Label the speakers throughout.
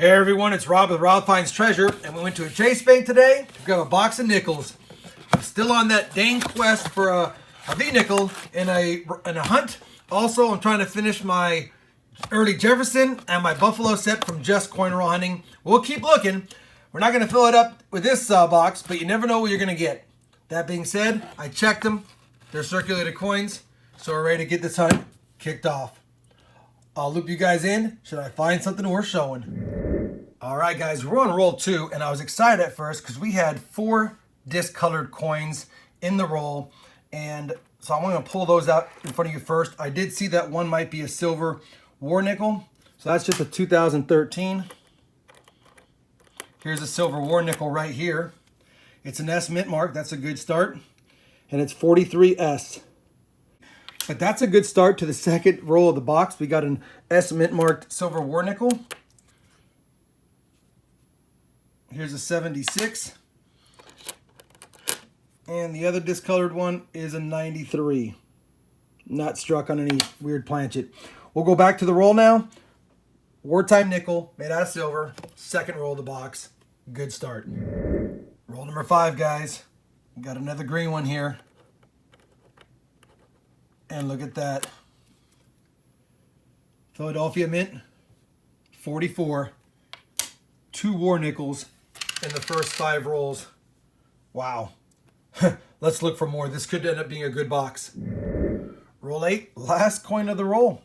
Speaker 1: Hey everyone, it's Rob with Rob Finds Treasure, and we went to a Chase Bank today to grab a box of nickels. I'm still on that dang quest for a V-nickel in a hunt. Also, I'm trying to finish my early Jefferson and my Buffalo set from Just Coin Roll Hunting. We'll keep looking. We're not going to fill it up with this box, but you never know what you're going to get. That being said, I checked them. They're circulated coins, so we're ready to get this hunt kicked off. I'll loop you guys in should I find something worth showing. All right, guys, we're on roll 2, and I was excited at first because we had 4 discolored coins in the roll, and so I'm going to pull those out in front of you first. I did see that one might be a Silver War Nickel, so that's just a 2013. Here's a Silver War Nickel right here. It's an S mint mark. That's a good start, and it's 43S. But that's a good start to the second roll of the box. We got an S mint marked Silver War Nickel. Here's a 76. And the other discolored one is a 93. Not struck on any weird planchet. We'll go back to the roll now. Wartime nickel, made out of silver. Second roll of the box. Good start. Roll number 5, guys. We got another green one here. And look at that. Philadelphia Mint, 44. 2 war nickels in the first 5 rolls. Wow. Let's look for more. This could end up being a good box. Roll 8, last coin of the roll.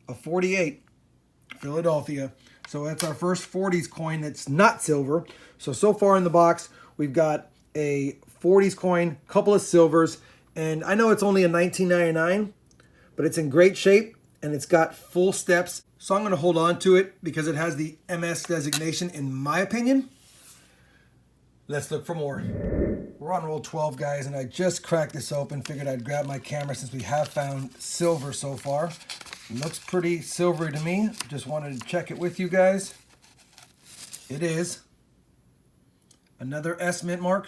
Speaker 1: A 48, Philadelphia. So that's our first 40s coin that's not silver. So far in the box, we've got a 40s coin, couple of silvers, and I know it's only a $19.99, but it's in great shape and it's got full steps. So I'm going to hold on to it because it has the MS designation in my opinion. Let's look for more. We're on roll 12, guys, and I just cracked this open. Figured I'd grab my camera since we have found silver so far. It looks pretty silvery to me. Just wanted to check it with you guys. It is another S mint mark,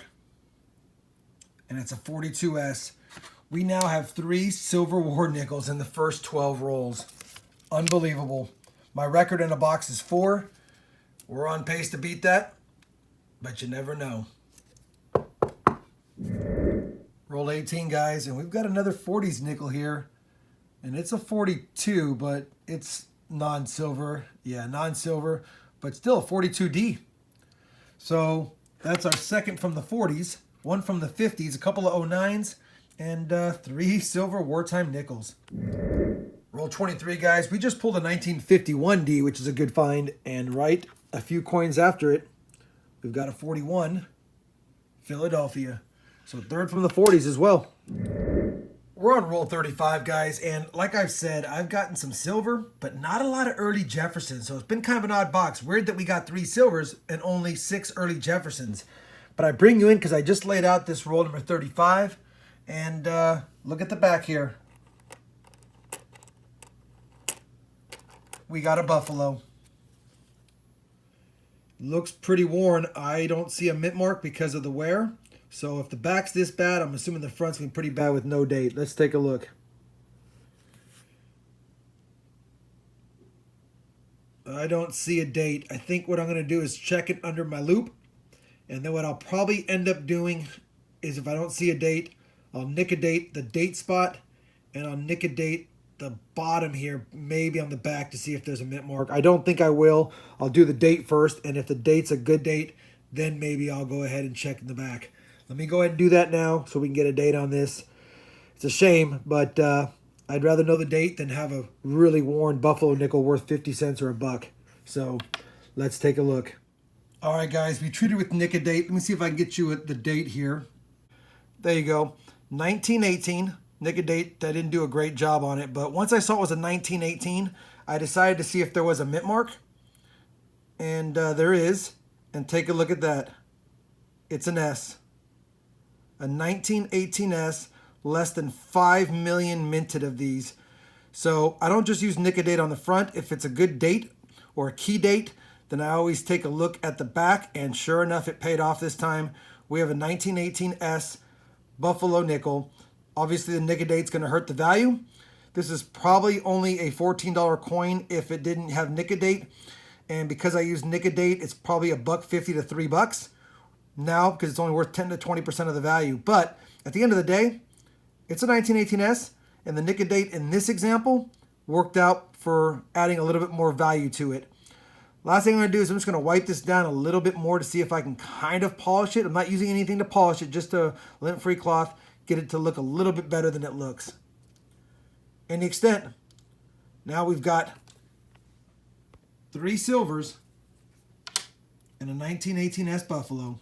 Speaker 1: and it's a 42S. We now have 3 Silver War nickels in the first 12 rolls. Unbelievable. My record in a box is 4. We're on pace to beat that, but you never know. Roll 18, guys, and we've got another 40s nickel here, and it's a 42, but it's non-silver. Yeah, non-silver, but still a 42D. So that's our second from the 40s, 1 from the 50s, a couple of 09s, and 3 Silver Wartime nickels. Roll 23, guys. We just pulled a 1951D, which is a good find, and right a few coins after it, we've got a 41, Philadelphia. So third from the 40s as well. We're on roll 35, guys, and like I've said, I've gotten some silver, but not a lot of early Jeffersons, so it's been kind of an odd box. Weird that we got 3 silvers and only 6 early Jeffersons. But I bring you in because I just laid out this roll number 35, and look at the back here. We got a Buffalo. Looks pretty worn. I don't see a mint mark because of the wear. So if the back's this bad, I'm assuming the front's going to be pretty bad with no date. Let's take a look. I don't see a date. I think what I'm going to do is check it under my loop. And then what I'll probably end up doing is if I don't see a date, I'll nicodate the date spot. And I'll nicodate the bottom here, maybe on the back, to see if there's a mint mark. I don't think I will. I'll do the date first. And if the date's a good date, then maybe I'll go ahead and check in the back. Let me go ahead and do that now so we can get a date on this. It's a shame, but I'd rather know the date than have a really worn Buffalo nickel worth 50 cents or $1. So let's take a look. All right, guys, we treated with nicodate. Let me see if I can get you the date here. There you go. 1918. Nicodate, I didn't do a great job on it, but once I saw it was a 1918, I decided to see if there was a mint mark. And there is. And take a look at that. It's an S. A 1918S, less than 5 million minted of these. So I don't just use nicodate on the front. If it's a good date or a key date, then I always take a look at the back, and sure enough, it paid off this time. We have a 1918S Buffalo nickel. Obviously, the nicodate's going to hurt the value. This is probably only a $14 coin if it didn't have nicodate. And because I use Nickel-Date, it's probably $1.50 to $3 now because it's only worth 10 to 20% of the value. But at the end of the day, it's a 1918S, and the Nickel-Date in this example worked out for adding a little bit more value to it. Last thing I'm going to do is I'm just going to wipe this down a little bit more to see if I can kind of polish it. I'm not using anything to polish it, just a lint-free cloth, get it to look a little bit better than it looks. And the extent, now we've got 3 silvers and a 1918S Buffalo.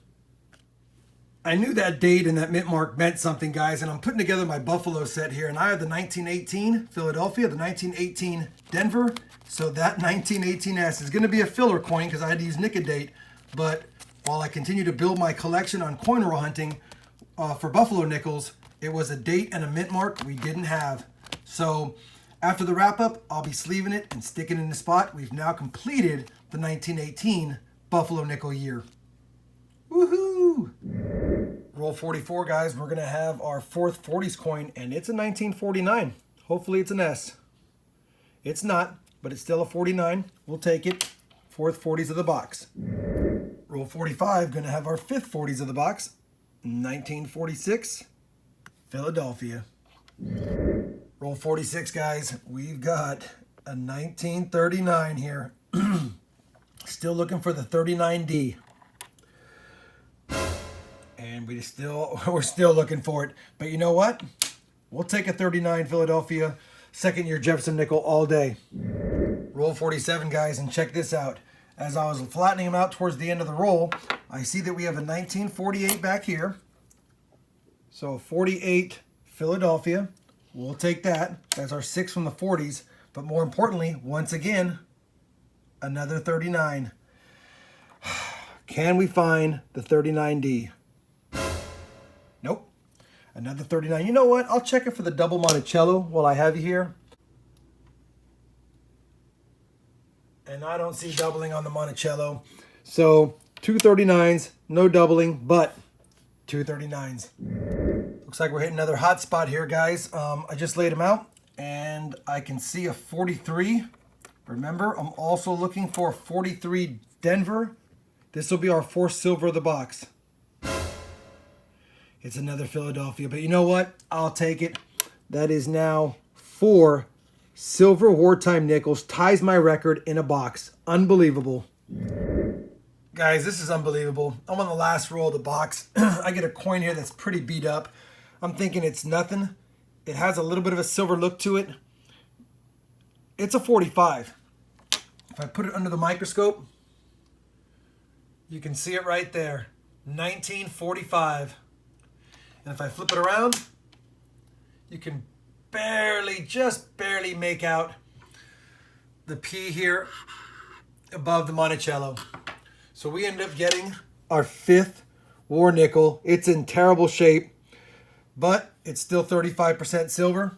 Speaker 1: I knew that date and that mint mark meant something, guys, and I'm putting together my Buffalo set here, and I have the 1918 Philadelphia, the 1918 Denver, so that 1918S is going to be a filler coin because I had to use Nickel-Date, but while I continue to build my collection on coin roll hunting for Buffalo nickels, it was a date and a mint mark we didn't have. So after the wrap-up, I'll be sleeving it and sticking it in the spot. We've now completed the 1918 Buffalo nickel year. Woohoo! Roll 44, guys. We're going to have our 4th 40s coin, and it's a 1949. Hopefully it's an S. It's not, but it's still a 49. We'll take it. 4th 40s of the box. Roll 45, going to have our 5th 40s of the box. 1946, Philadelphia. Roll 46, guys. We've got a 1939 here. Still looking for the 39D. And we're still looking for it. But you know what? We'll take a 39 Philadelphia 2nd year Jefferson nickel all day. Roll 47, guys, and check this out. As I was flattening them out towards the end of the roll, I see that we have a 1948 back here. So 48 Philadelphia. We'll take that. That's our 6 from the 40s. But more importantly, once again, another 39. Can we find the 39D? Nope. Another 39. You know what? I'll check it for the double Monticello while I have you here. And I don't see doubling on the Monticello. So 2 39s, no doubling, but 2 39s. Looks like we're hitting another hot spot here, guys. I just laid them out and I can see a 43. Remember, I'm also looking for a 43 Denver. This will be our 4th silver of the box. It's another Philadelphia, but you know what? I'll take it. That is now 4 Silver Wartime Nickels. Ties my record in a box. Unbelievable. Guys, this is unbelievable. I'm on the last roll of the box. I get a coin here that's pretty beat up. I'm thinking it's nothing. It has a little bit of a silver look to it. It's a 45. If I put it under the microscope, you can see it right there. 1945. And if I flip it around, you can just barely make out the P here above the Monticello. So we end up getting our 5th war nickel. It's in terrible shape, but it's still 35% silver,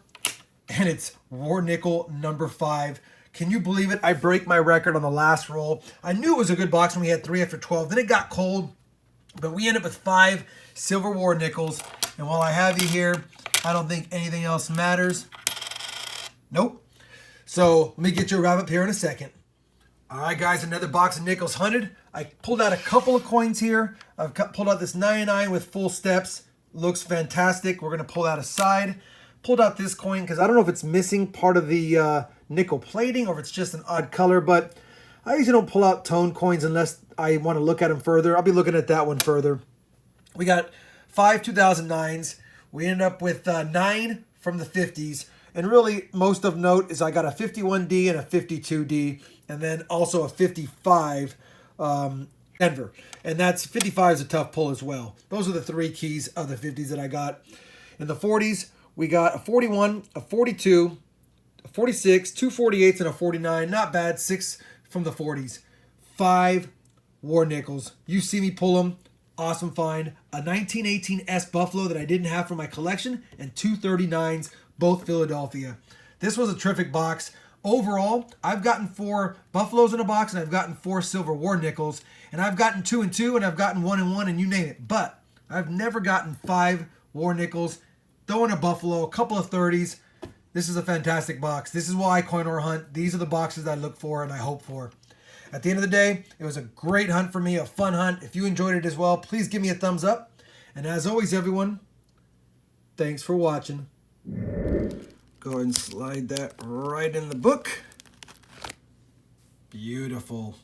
Speaker 1: and it's war nickel number 5. Can you believe it? I break my record on the last roll. I knew it was a good box when we had 3 after 12. Then it got cold, but we ended up with 5 silver war nickels. And while I have you here, I don't think anything else matters. Nope. So let me get you a wrap up here in a second. All right, guys, another box of nickels hunted. I pulled out a couple of coins here. I've pulled out this 99 with full steps. Looks fantastic. We're going to pull that aside. Pulled out this coin because I don't know if it's missing part of the nickel plating or if it's just an odd color, but I usually don't pull out tone coins unless I want to look at them further. I'll be looking at that one further. We got 5 2009s. We ended up with 9 from the 50s. And really, most of note is I got a 51D and a 52D, and then also a 55 Denver. And that's 55 is a tough pull as well. Those are the 3 keys of the 50s that I got. In the 40s, we got a 41, a 42, a 46, 2 48s, and a 49. Not bad. 6 from the 40s. 5 war nickels. You see me pull them. Awesome find. A 1918S Buffalo that I didn't have for my collection, and 2 39s, both Philadelphia. This was a terrific box. Overall, I've gotten 4 Buffaloes in a box, and I've gotten 4 silver war nickels, and I've gotten 2 and 2, and I've gotten 1 and 1, and you name it. But I've never gotten 5 war nickels, throw in a Buffalo, a couple of 30s. This is a fantastic box. This is why I coin or hunt. These are the boxes I look for and I hope for. at the end of the day, it was a great hunt for me, a fun hunt. If you enjoyed it as well, please give me a thumbs up. And as always, everyone, thanks for watching. Go ahead and slide that right in the book. Beautiful.